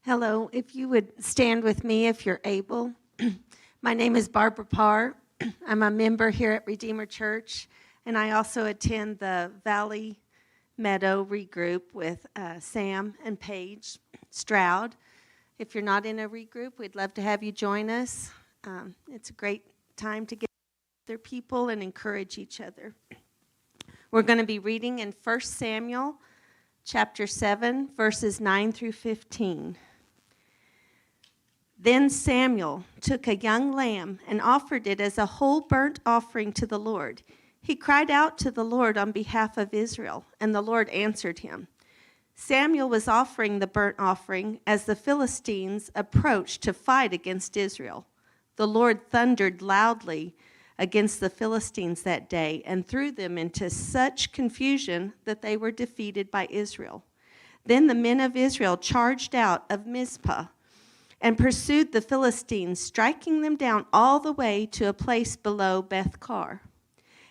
Hello, if you would stand with me if you're able. My name is Barbara Parr. I'm a member here at Redeemer Church, and I also attend the Valley Meadow regroup with Sam and Paige Stroud. If you're not in a regroup, we'd love to have you join us. It's a great time to get other people and encourage each other. We're going to be reading in 1 Samuel chapter 7, verses 9 through 15. Then Samuel took a young lamb and offered it as a whole burnt offering to the Lord. He cried out to the Lord on behalf of Israel, and the Lord answered him. Samuel was offering the burnt offering as the Philistines approached to fight against Israel. The Lord thundered loudly against the Philistines that day and threw them into such confusion that they were defeated by Israel. Then the men of Israel charged out of Mizpah and pursued the Philistines, striking them down all the way to a place below Beth-kar.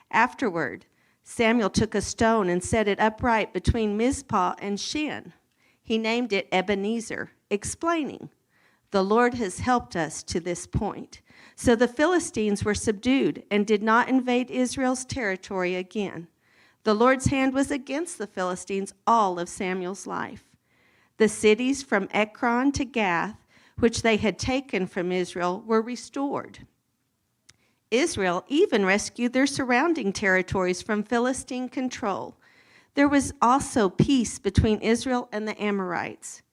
Afterward, Samuel took a stone and set it upright between Mizpah and Shin. He named it Ebenezer, explaining, "The Lord has helped us to this point." So the Philistines were subdued and did not invade Israel's territory again. The Lord's hand was against the Philistines all of Samuel's life. The cities from Ekron to Gath, which they had taken from Israel, were restored. Israel even rescued their surrounding territories from Philistine control. There was also peace between Israel and the Amorites.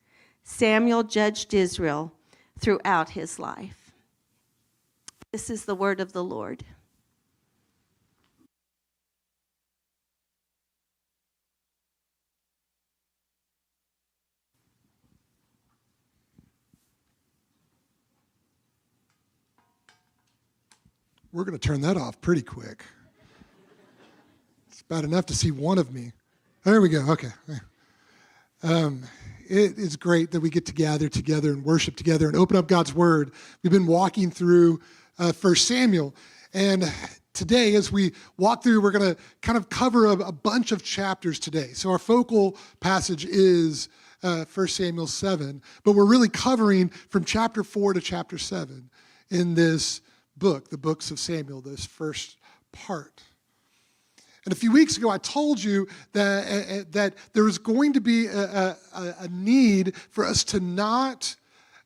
Samuel judged Israel throughout his life. This is the word of the Lord. We're going to turn that off pretty quick. It's bad enough to see one of me. There we go. Okay. It is great that we get to gather together and worship together and open up God's Word. We've been walking through 1 Samuel, and today as we walk through, we're going to kind of cover a bunch of chapters today. So our focal passage is 1 Samuel 7, but we're really covering from chapter 4 to chapter 7 in this book, the books of Samuel, this first part. And a few weeks ago, I told you that there was going to be a need for us to not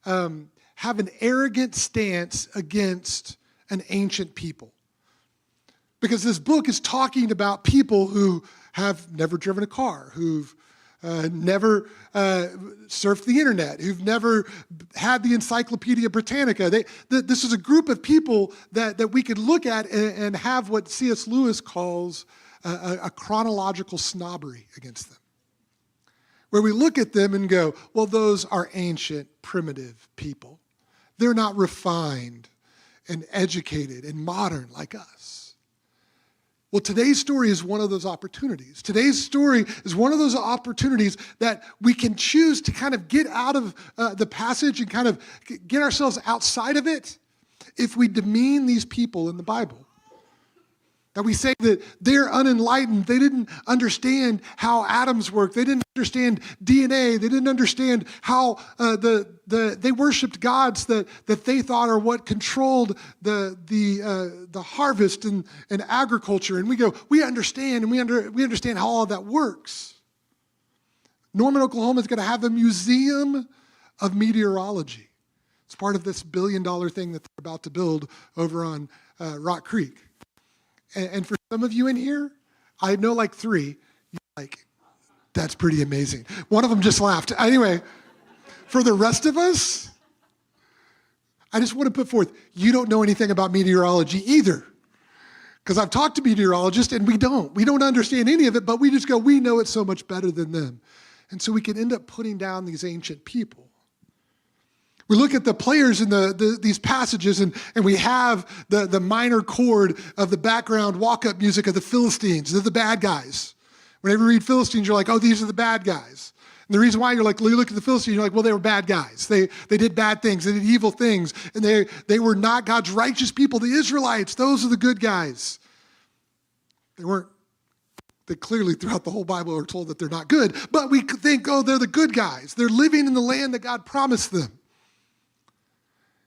have an arrogant stance against an ancient people. Because this book is talking about people who have never driven a car, who've never surfed the internet, who've never had the Encyclopedia Britannica. This is a group of people that we could look at and have what C.S. Lewis calls a chronological snobbery against them, where we look at them and go, well, those are ancient, primitive people. They're not refined and educated and modern like us. Well, today's story is one of those opportunities. Today's story is one of those opportunities that we can choose to kind of get out of the passage and kind of get ourselves outside of it if we demean these people in the Bible. That we say that they're unenlightened. They didn't understand how atoms work. They didn't understand DNA. They didn't understand how they worshipped gods that they thought are what controlled the harvest and agriculture. And we go, we understand, and we understand how all of that works. Norman, Oklahoma is going to have a museum of meteorology. It's part of this $1 billion thing that they're about to build over on Rock Creek. And for some of you in here, I know like 3, you're like, that's pretty amazing. One of them just laughed. Anyway, for the rest of us, I just want to put forth, you don't know anything about meteorology either. Because I've talked to meteorologists and we don't understand any of it, but we just go, we know it so much better than them. And so we can end up putting down these ancient people. We look at the players in these passages, and we have the minor chord of the background walk-up music of the Philistines. They're the bad guys. Whenever you read Philistines, you're like, oh, these are the bad guys. And the reason why you look at the Philistines, you're like, well, they were bad guys. They did bad things. They did evil things. And they were not God's righteous people. The Israelites, those are the good guys. They weren't That clearly throughout the whole Bible are told that they're not good, but we think, oh, they're the good guys. They're living in the land that God promised them.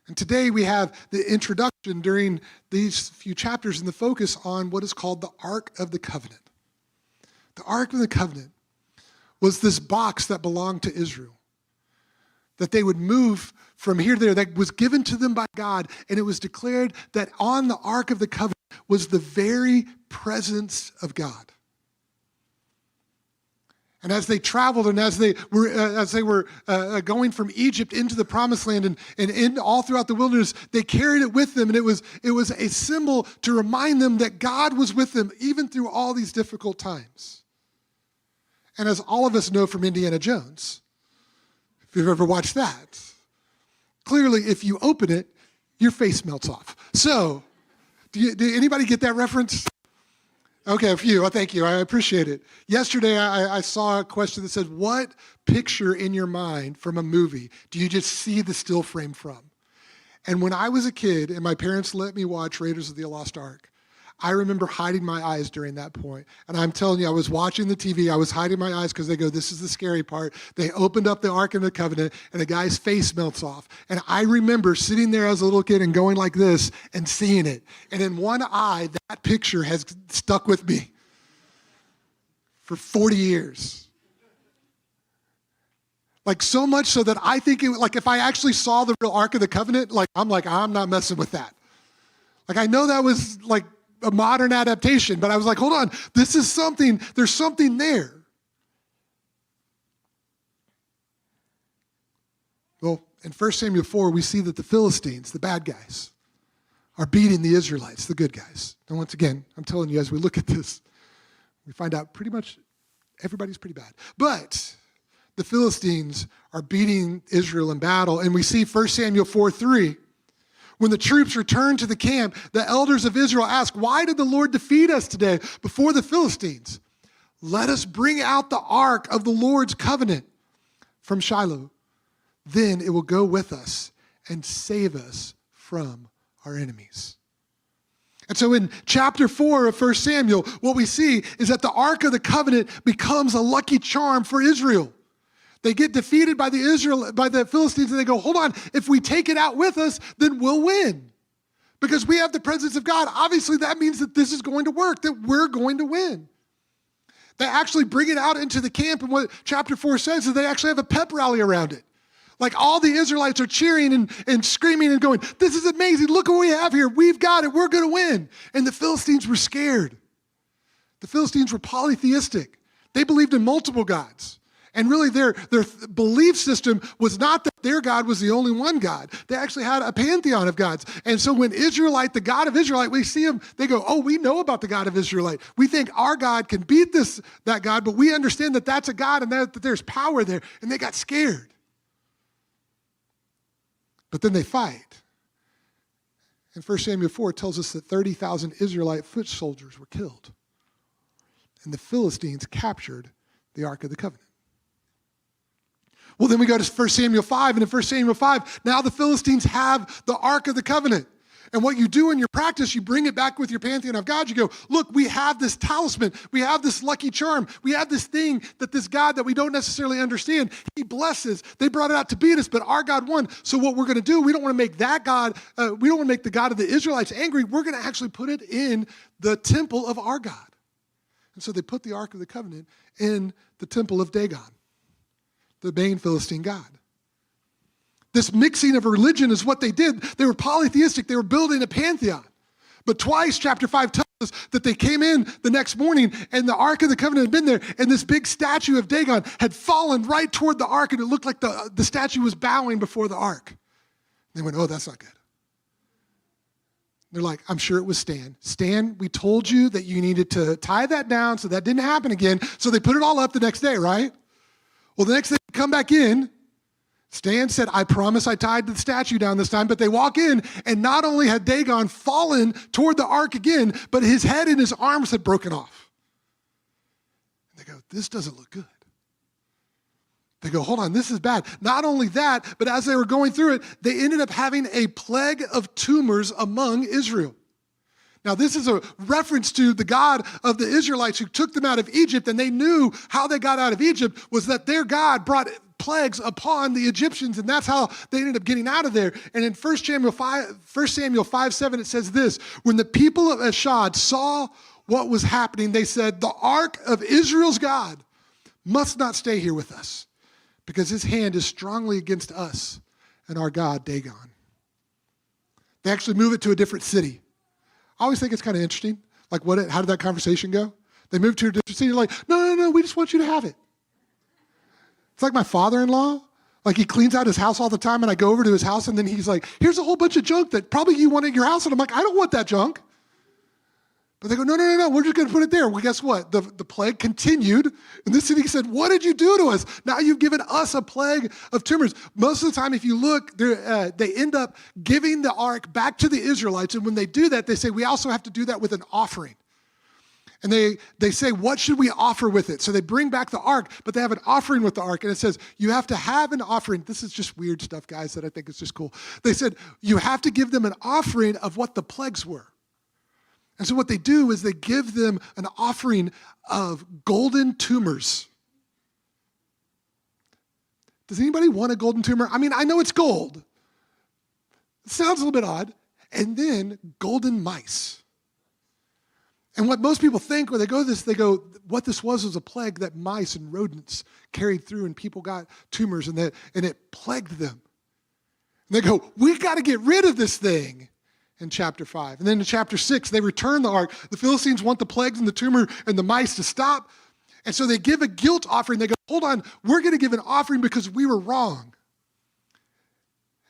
And today we have the introduction during these few chapters and the focus on what is called the Ark of the Covenant. The Ark of the Covenant was this box that belonged to Israel, that they would move from here to there, that was given to them by God, and it was declared that on the Ark of the Covenant was the very presence of God. And as they traveled and as they were going from Egypt into the Promised Land and in all throughout the wilderness, they carried it with them. And it was a symbol to remind them that God was with them even through all these difficult times. And as all of us know from Indiana Jones, if you've ever watched that, clearly if you open it, your face melts off. So, did anybody get that reference? Okay, a few. Well, thank you. I appreciate it. Yesterday, I saw a question that said, what picture in your mind from a movie do you just see the still frame from? And when I was a kid and my parents let me watch Raiders of the Lost Ark, I remember hiding my eyes during that point. And I'm telling you, I was watching the TV. I was hiding my eyes because they go, this is the scary part. They opened up the Ark of the Covenant, and a guy's face melts off. And I remember sitting there as a little kid and going like this and seeing it. And in one eye, that picture has stuck with me for 40 years. Like so much so that I think, if I actually saw the real Ark of the Covenant, I'm not messing with that. I know that was a modern adaptation, but I was like, hold on, this is something, there's something there. Well, in 1 Samuel 4, we see that the Philistines, the bad guys, are beating the Israelites, the good guys. And once again, I'm telling you, as we look at this, we find out pretty much everybody's pretty bad. But the Philistines are beating Israel in battle, and we see 1 Samuel 4:3. When the troops returned to the camp, the elders of Israel asked, why did the Lord defeat us today before the Philistines? Let us bring out the ark of the Lord's covenant from Shiloh. Then it will go with us and save us from our enemies. And so in chapter 4 of 1 Samuel, what we see is that the ark of the covenant becomes a lucky charm for Israel. They get defeated by the Philistines, and they go, hold on, if we take it out with us, then we'll win. Because we have the presence of God. Obviously, that means that this is going to work, that we're going to win. They actually bring it out into the camp, and what chapter 4 says is they actually have a pep rally around it. All the Israelites are cheering and screaming and going, this is amazing, look what we have here, we've got it, we're going to win. And the Philistines were scared. The Philistines were polytheistic. They believed in multiple gods. And really their belief system was not that their God was the only one God. They actually had a pantheon of gods. And so when Israelite, the God of Israelite, we see him, they go, oh, we know about the God of Israelite. We think our God can beat that God, but we understand that that's a God and that there's power there. And they got scared. But then they fight. And 1 Samuel 4 tells us that 30,000 Israelite foot soldiers were killed. And the Philistines captured the Ark of the Covenant. Well, then we go to 1 Samuel 5, and in 1 Samuel 5, now the Philistines have the Ark of the Covenant. And what you do in your practice, you bring it back with your pantheon of God. You go, look, we have this talisman. We have this lucky charm. We have this thing that this God that we don't necessarily understand, he blesses. They brought it out to beat us, but our God won. So what we're going to do, we don't want to make that God, we don't want to make the God of the Israelites angry. We're going to actually put it in the temple of our God. And so they put the Ark of the Covenant in the temple of Dagon, the main Philistine god. This mixing of religion is what they did. They were polytheistic. They were building a pantheon. But twice, chapter 5 tells us that they came in the next morning and the Ark of the Covenant had been there, and this big statue of Dagon had fallen right toward the Ark, and it looked like the statue was bowing before the Ark. They went, oh, that's not good. They're like, I'm sure it was Stan. Stan, we told you that you needed to tie that down so that didn't happen again. So they put it all up the next day, right? Well, the next day they come back in. Stan said, I promise I tied the statue down this time. But they walk in, and not only had Dagon fallen toward the ark again, but his head and his arms had broken off. And they go, this doesn't look good. They go, hold on, this is bad. Not only that, but as they were going through it, they ended up having a plague of tumors among Israel. Now, this is a reference to the God of the Israelites who took them out of Egypt, and they knew how they got out of Egypt was that their God brought plagues upon the Egyptians, and that's how they ended up getting out of there. And in 1 Samuel 5:7, it says this: when the people of Ashdod saw what was happening, they said, the ark of Israel's God must not stay here with us, because his hand is strongly against us and our God, Dagon. They actually move it to a different city. I always think it's kind of interesting. Like, how did that conversation go? They moved to a different city. Like, no, we just want you to have it. It's like my father-in-law. Like, he cleans out his house all the time, and I go over to his house, and then he's like, here's a whole bunch of junk that probably you want in your house. And I'm like, I don't want that junk. But they go, no, we're just going to put it there. Well, guess what? The plague continued, and the city said, what did you do to us? Now you've given us a plague of tumors. Most of the time, if you look, they end up giving the ark back to the Israelites, and when they do that, they say, we also have to do that with an offering. And they say, what should we offer with it? So they bring back the ark, but they have an offering with the ark, and it says, you have to have an offering. This is just weird stuff, guys, that I think is just cool. They said, you have to give them an offering of what the plagues were. And so what they do is they give them an offering of golden tumors. Does anybody want a golden tumor? I mean, I know it's gold. It sounds a little bit odd. And then golden mice. And what most people think when they go this, they go, what this was a plague that mice and rodents carried through, and people got tumors, and it plagued them. And they go, we got to get rid of this thing. In chapter 5. And then in chapter 6, they return the ark. The Philistines want the plagues and the tumor and the mice to stop. And so they give a guilt offering. They go, hold on, we're going to give an offering because we were wrong.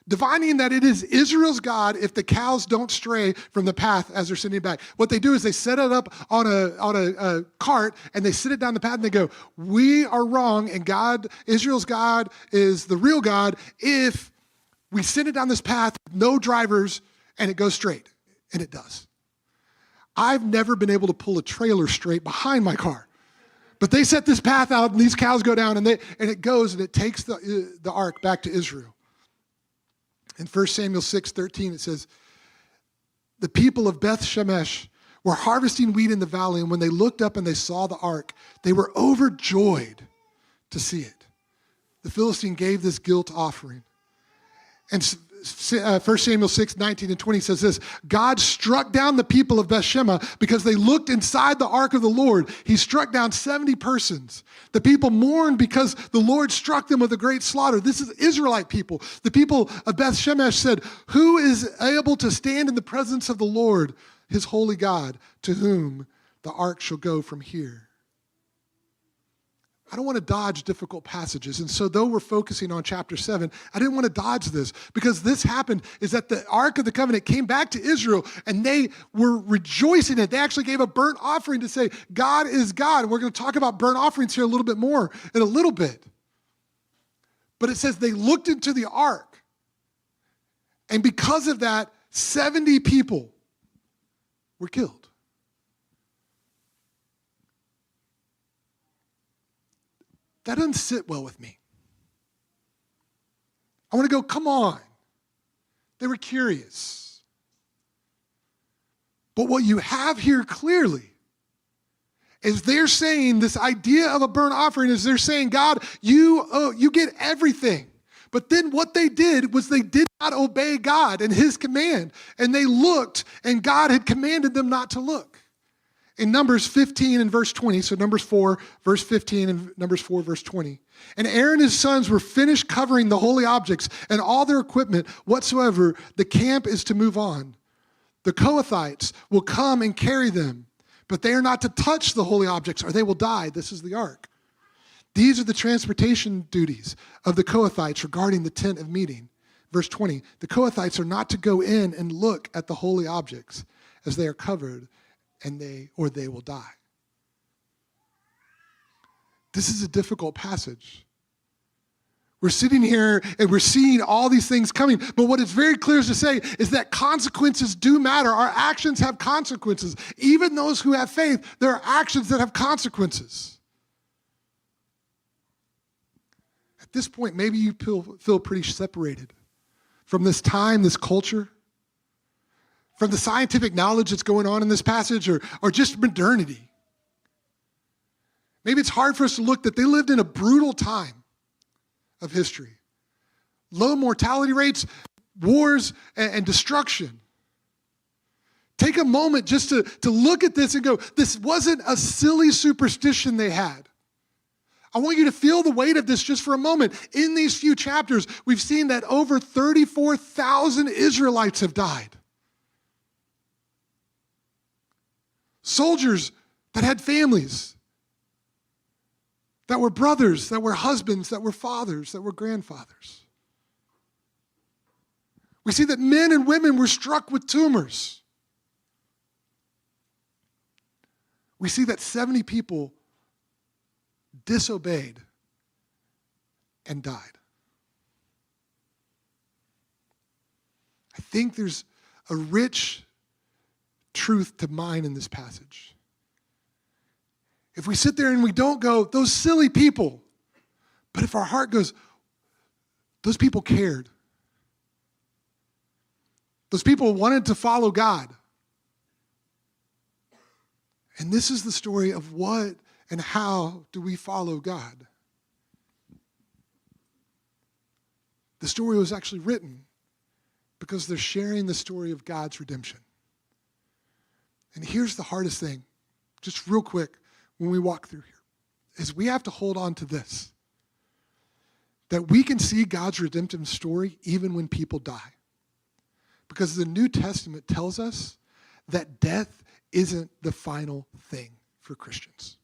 Divining that it is Israel's God if the cows don't stray from the path as they're sending it back. What they do is they set it up on a cart, and they sit it down the path, and they go, we are wrong, and God, Israel's God, is the real God if we send it down this path, no drivers, and it goes straight, and it does. I've never been able to pull a trailer straight behind my car. But they set this path out, and these cows go down, and it goes, and it takes the ark back to Israel. In 1 Samuel 6:13, it says, the people of Beth Shemesh were harvesting wheat in the valley, and when they looked up and they saw the ark, they were overjoyed to see it. The Philistine gave this guilt offering. And 1 Samuel 6:19 and 20 says this: God struck down the people of Bethsheba because they looked inside the ark of the Lord. He struck down 70 persons. The people mourned because the Lord struck them with a great slaughter. This is Israelite people. The people of Beth Shemesh said, who is able to stand in the presence of the Lord, his holy God, to whom the ark shall go from here? I don't want to dodge difficult passages. And so though we're focusing on chapter 7, I didn't want to dodge this, because this happened is that the Ark of the Covenant came back to Israel, and they were rejoicing in it. They actually gave a burnt offering to say, God is God. And we're going to talk about burnt offerings here a little bit more in a little bit. But it says they looked into the ark, and because of that, 70 people were killed. That doesn't sit well with me. I want to go, come on. They were curious. But what you have here clearly is they're saying this idea of a burnt offering is they're saying, God, you get everything. But then what they did was they did not obey God and his command. And they looked, and God had commanded them not to look. In Numbers 15 and verse 20, so Numbers 4, verse 15, and Numbers 4, verse 20. And Aaron and his sons were finished covering the holy objects and all their equipment whatsoever. The camp is to move on. The Kohathites will come and carry them, but they are not to touch the holy objects, or they will die. This is the ark. These are the transportation duties of the Kohathites regarding the tent of meeting. Verse 20, the Kohathites are not to go in and look at the holy objects as they are covered, and they will die. This is a difficult passage. We're sitting here and we're seeing all these things coming, but what it's very clear to say is that consequences do matter. Our actions have consequences. Even those who have faith, there are actions that have consequences. At this point, maybe you feel pretty separated from this time, this culture, from the scientific knowledge that's going on in this passage, or just modernity. Maybe it's hard for us to look that they lived in a brutal time of history. Low mortality rates, wars, and destruction. Take a moment just to look at this and go, this wasn't a silly superstition they had. I want you to feel the weight of this just for a moment. In these few chapters, we've seen that over 34,000 Israelites have died. Soldiers that had families, that were brothers, that were husbands, that were fathers, that were grandfathers. We see that men and women were struck with tumors. We see that 70 people disobeyed and died. I think there's a rich truth to mine in this passage. If we sit there and we don't go, those silly people, but if our heart goes, those people cared. Those people wanted to follow God. And this is the story of what and how do we follow God. The story was actually written because they're sharing the story of God's redemption. And here's the hardest thing, just real quick, when we walk through here, is we have to hold on to this. That we can see God's redemptive story even when people die. Because the New Testament tells us that death isn't the final thing for Christians.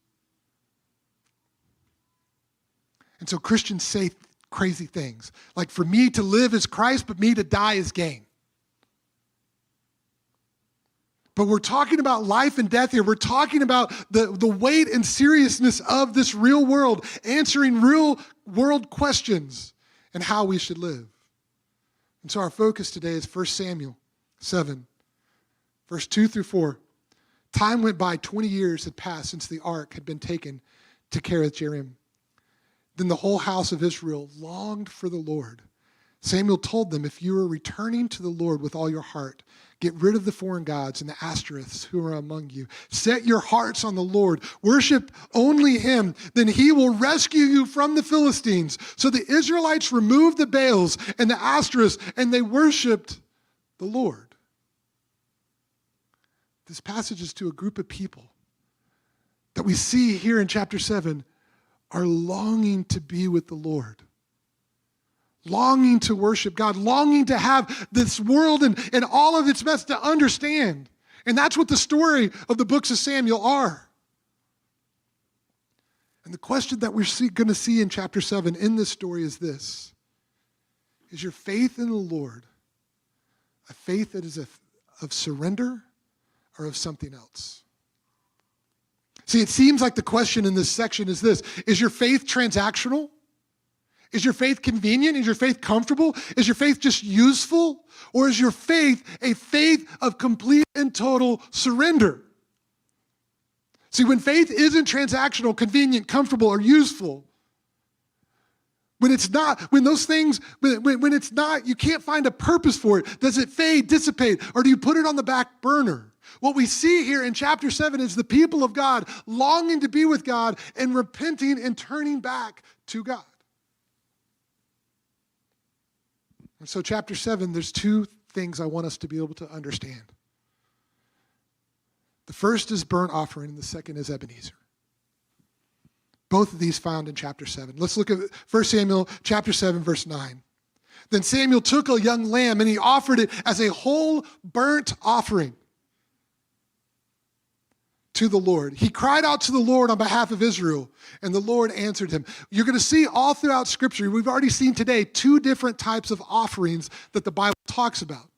And so Christians say crazy things. Like, for me to live is Christ, but me to die is gain. But we're talking about life and death here. We're talking about the weight and seriousness of this real world, answering real world questions and how we should live. And so our focus today is 1 Samuel 7, verse 2 through 4. Time went by, 20 years had passed since the ark had been taken to Kiriath-Jearim. Then the whole house of Israel longed for the Lord. Samuel told them, if you are returning to the Lord with all your heart, get rid of the foreign gods and the Ashtoreths who are among you. Set your hearts on the Lord. Worship only him. Then he will rescue you from the Philistines. So the Israelites removed the Baals and the Ashtoreths, and they worshiped the Lord. This passage is to a group of people that we see here in chapter 7 are longing to be with the Lord. Longing to worship God, longing to have this world and all of its mess to understand. And that's what the story of the books of Samuel are. And the question that we're going to see in chapter 7 in this story is this. Is your faith in the Lord a faith that is of surrender or of something else? See, it seems like the question in this section is this. Is your faith transactional? Is your faith convenient? Is your faith comfortable? Is your faith just useful? Or is your faith a faith of complete and total surrender? See, when faith isn't transactional, convenient, comfortable, or useful, when it's not, when those things, when it's not, you can't find a purpose for it. Does it fade, dissipate, or do you put it on the back burner? What we see here in chapter 7 is the people of God longing to be with God and repenting and turning back to God. And so chapter 7, there's two things I want us to be able to understand. The first is burnt offering, and the second is Ebenezer. Both of these found in chapter 7. Let's look at 1 Samuel chapter 7, verse 9. Then Samuel took a young lamb, and he offered it as a whole burnt offering to the Lord. He cried out to the Lord on behalf of Israel, and the Lord answered him. You're going to see all throughout Scripture, we've already seen today, two different types of offerings that the Bible talks about.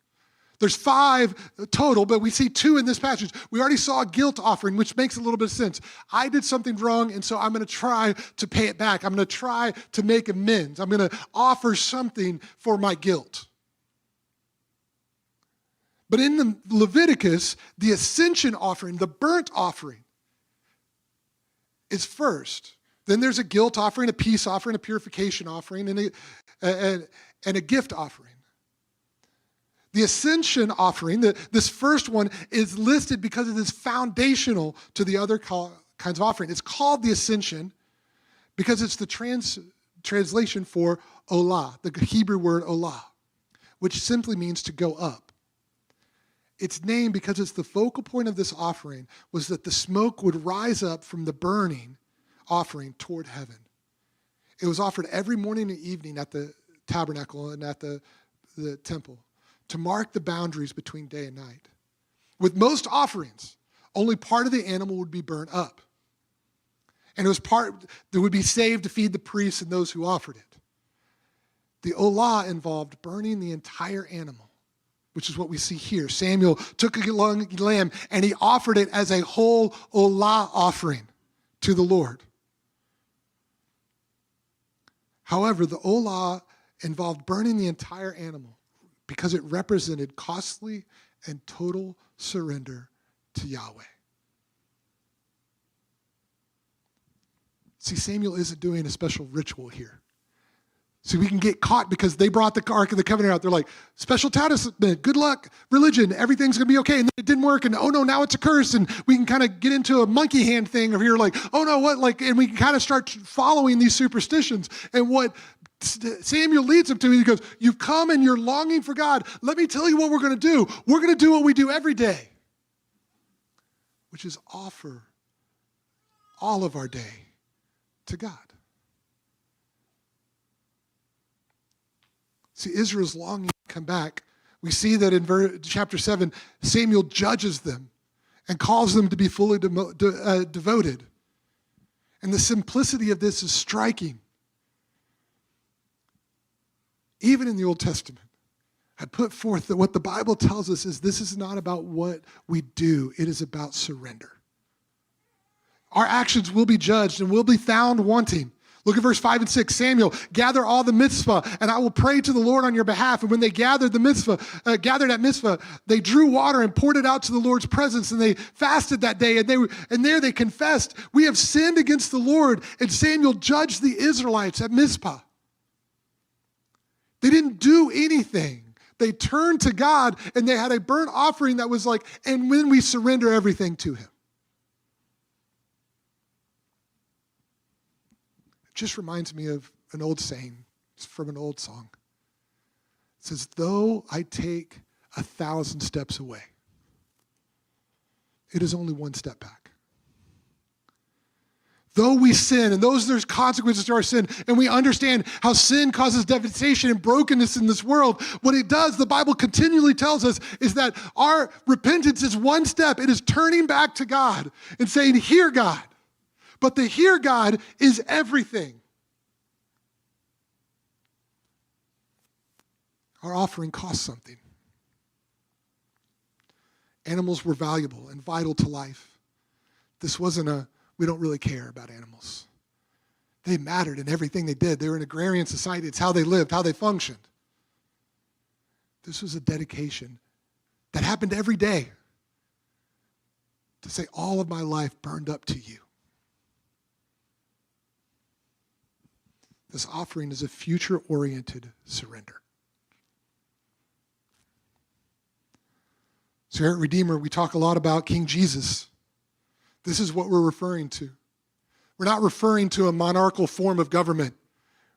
There's 5 total, but we see 2 in this passage. We already saw a guilt offering, which makes a little bit of sense. I did something wrong, and so I'm going to try to pay it back. I'm going to try to make amends. I'm going to offer something for my guilt. But in the Leviticus, the ascension offering, the burnt offering, is first. Then there's a guilt offering, a peace offering, a purification offering, and a gift offering. The ascension offering, this first one, is listed because it is foundational to the other kinds of offering. It's called the ascension because it's the translation for olah, the Hebrew word olah, which simply means to go up. Its name, because it's the focal point of this offering, was that the smoke would rise up from the burning offering toward heaven. It was offered every morning and evening at the tabernacle and at the temple to mark the boundaries between day and night. With most offerings, only part of the animal would be burnt up. And it was part that would be saved to feed the priests and those who offered it. The olah involved burning the entire animal, which is what we see here. Samuel took a lamb and he offered it as a whole olah offering to the Lord. However, the olah involved burning the entire animal because it represented costly and total surrender to Yahweh. See, Samuel isn't doing a special ritual here. See, we can get caught because they brought the Ark of the Covenant out. They're like, special testament, good luck, religion, everything's going to be okay. And then it didn't work, and oh no, now it's a curse. And we can kind of get into a monkey hand thing of here, like, oh no, what? Like, and we can kind of start following these superstitions. And what Samuel leads them to, he goes, you've come and you're longing for God. Let me tell you what we're going to do. We're going to do what we do every day, which is offer all of our day to God. See, Israel's longing to come back. We see that in chapter 7, Samuel judges them and calls them to be fully devoted. And the simplicity of this is striking. Even in the Old Testament, I put forth that what the Bible tells us is this is not about what we do. It is about surrender. Our actions will be judged and will be found wanting. Look at verse 5 and 6. Samuel, gather all the mitzvah, and I will pray to the Lord on your behalf. And when they gathered at mitzvah, they drew water and poured it out to the Lord's presence, and they fasted that day. And there they confessed, we have sinned against the Lord. And Samuel judged the Israelites at Mizpah. They didn't do anything. They turned to God, and they had a burnt offering that was like, and when we surrender everything to him. Just reminds me of an old saying. It's from an old song. It says, though I take 1,000 steps away, it is only one step back. Though we sin, and there's consequences to our sin, and we understand how sin causes devastation and brokenness in this world, what it does, the Bible continually tells us, is that our repentance is one step. It is turning back to God and saying, hear God. But the hear God is everything. Our offering costs something. Animals were valuable and vital to life. This wasn't we don't really care about animals. They mattered in everything they did. They were an agrarian society. It's how they lived, how they functioned. This was a dedication that happened every day to say, all of my life burned up to you. This offering is a future-oriented surrender. So here at Redeemer, we talk a lot about King Jesus. This is what we're referring to. We're not referring to a monarchical form of government.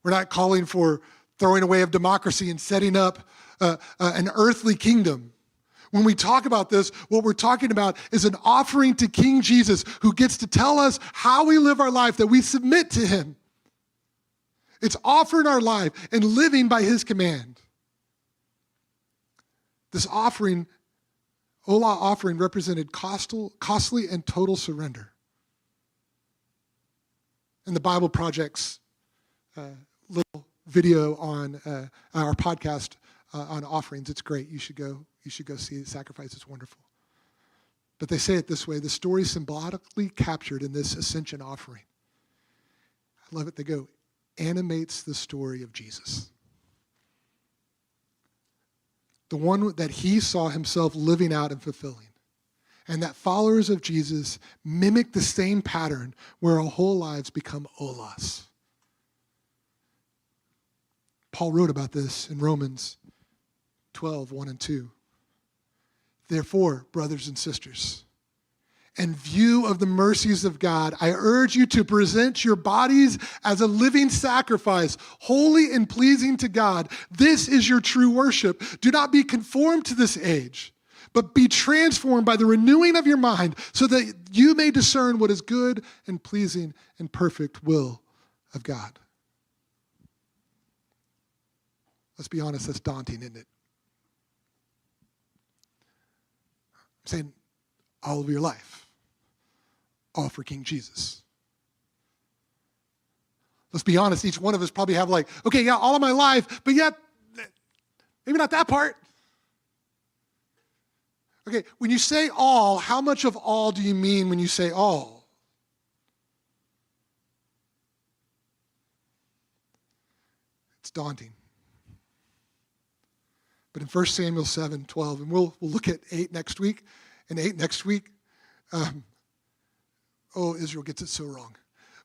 We're not calling for throwing away of democracy and setting up an earthly kingdom. When we talk about this, what we're talking about is an offering to King Jesus, who gets to tell us how we live our life, that we submit to him. It's offering our life and living by his command. This offering, olah offering, represented costly and total surrender. And the Bible Project's little video on our podcast on offerings, it's great. You should go see it. Sacrifice is wonderful. But they say it this way: the story symbolically captured in this ascension offering, I love it, they go, animates the story of Jesus. The one that he saw himself living out and fulfilling. And that followers of Jesus mimic the same pattern where our whole lives become olas. Paul wrote about this in Romans 12, 1 and 2. Therefore, brothers and sisters, in view of the mercies of God, I urge you to present your bodies as a living sacrifice, holy and pleasing to God. This is your true worship. Do not be conformed to this age, but be transformed by the renewing of your mind, so that you may discern what is good and pleasing and perfect will of God. Let's be honest, that's daunting, isn't it? I'm saying all of your life, all for King Jesus. Let's be honest, each one of us probably have like, okay, yeah, all of my life, but yet, maybe not that part. Okay, when you say all, how much of all do you mean when you say all? It's daunting. But in 1 Samuel 7, 12, and we'll look at 8 next week, and 8 next week, Israel gets it so wrong.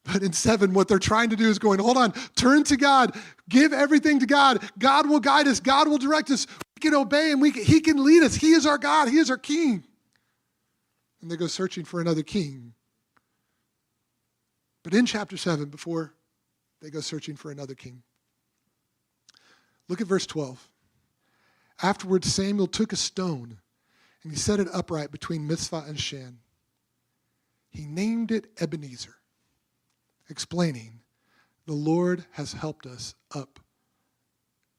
But in 7, what they're trying to do is going, hold on, turn to God, give everything to God. God will guide us. God will direct us. We can obey him. He can lead us. He is our God. He is our king. And they go searching for another king. But in chapter 7, before they go searching for another king, look at verse 12. Afterwards, Samuel took a stone and he set it upright between Mizpah and Shan. He named it Ebenezer, explaining, the Lord has helped us up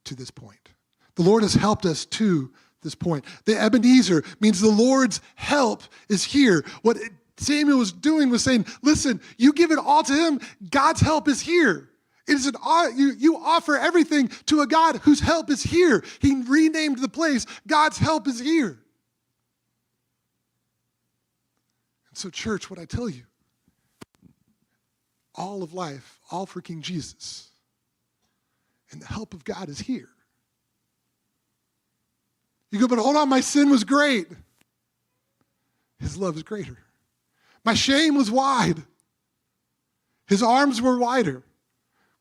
to this point. The Lord has helped us to this point. The Ebenezer means the Lord's help is here. What Samuel was doing was saying, listen, you give it all to him, God's help is here. It is you offer everything to a God whose help is here. He renamed the place, God's help is here. And so, church, what I tell you, all of life, all for King Jesus. And the help of God is here. You go, but hold on, my sin was great. His love is greater. My shame was wide. His arms were wider.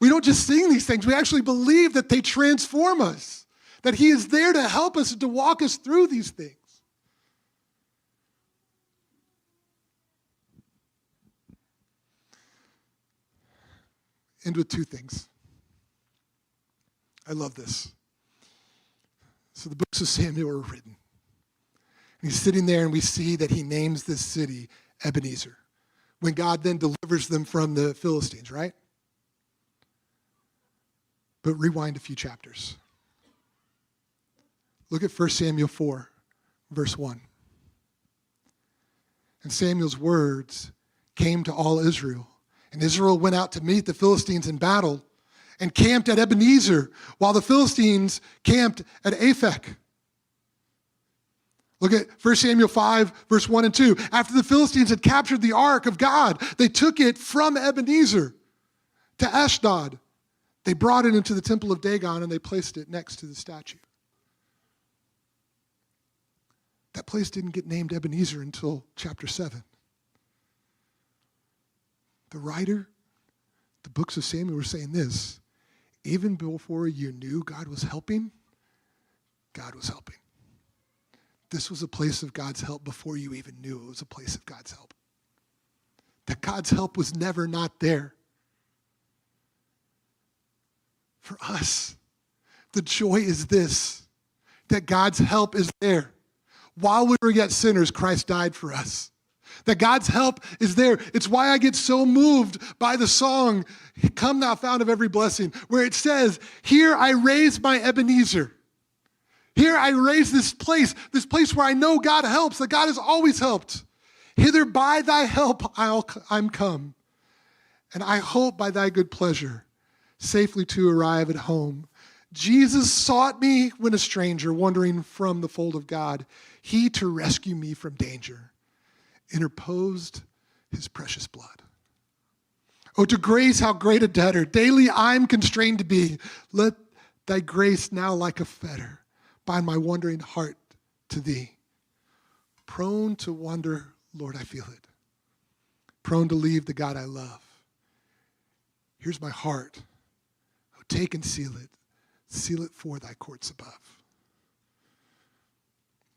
We don't just sing these things. We actually believe that they transform us, that he is there to help us and to walk us through these things. End with 2 things. I love this. So the books of Samuel are written. And he's sitting there and we see that he names this city Ebenezer, when God then delivers them from the Philistines, right? But rewind a few chapters. Look at 1 Samuel 4, verse 1. And Samuel's words came to all Israel. And Israel went out to meet the Philistines in battle and camped at Ebenezer while the Philistines camped at Aphek. Look at 1 Samuel 5, verse 1 and 2. After the Philistines had captured the ark of God, they took it from Ebenezer to Ashdod. They brought it into the temple of Dagon and they placed it next to the statue. That place didn't get named Ebenezer until chapter 7. The writer, the books of Samuel were saying this, even before you knew God was helping, God was helping. This was a place of God's help before you even knew it was a place of God's help. That God's help was never not there. For us, the joy is this, that God's help is there. While we were yet sinners, Christ died for us. That God's help is there. It's why I get so moved by the song, Come Thou Fount of Every Blessing, where it says, here I raise my Ebenezer. Here I raise this place where I know God helps, that God has always helped. Hither by thy help I'm come, and I hope by thy good pleasure safely to arrive at home. Jesus sought me when a stranger, wandering from the fold of God. He, to rescue me from danger, interposed his precious blood. Oh, to grace, how great a debtor daily I'm constrained to be. Let thy grace now like a fetter bind my wandering heart to thee. Prone to wander, Lord, I feel it. Prone to leave the God I love. Here's my heart. Oh, take and seal it. Seal it for thy courts above.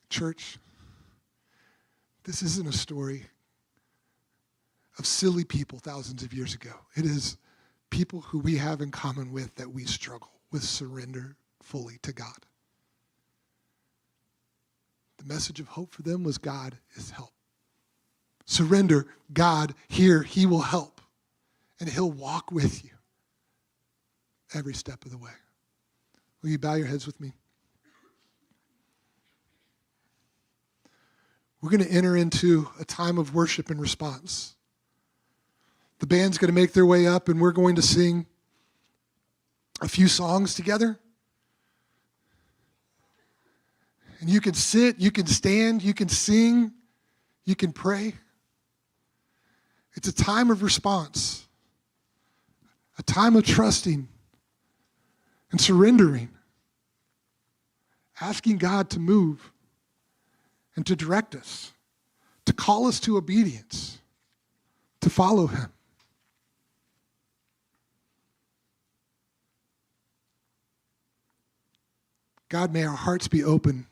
Church, this isn't a story of silly people thousands of years ago. It is people who we have in common with that we struggle with surrender fully to God. The message of hope for them was God is help. Surrender, God, here, he will help. And he'll walk with you every step of the way. Will you bow your heads with me? We're going to enter into a time of worship and response. The band's going to make their way up, and we're going to sing a few songs together. And you can sit, you can stand, you can sing, you can pray. It's a time of response, a time of trusting and surrendering, asking God to move and to direct us, to call us to obedience, to follow him. God, may our hearts be open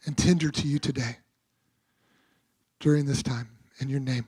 and tender to you today during this time. In your name.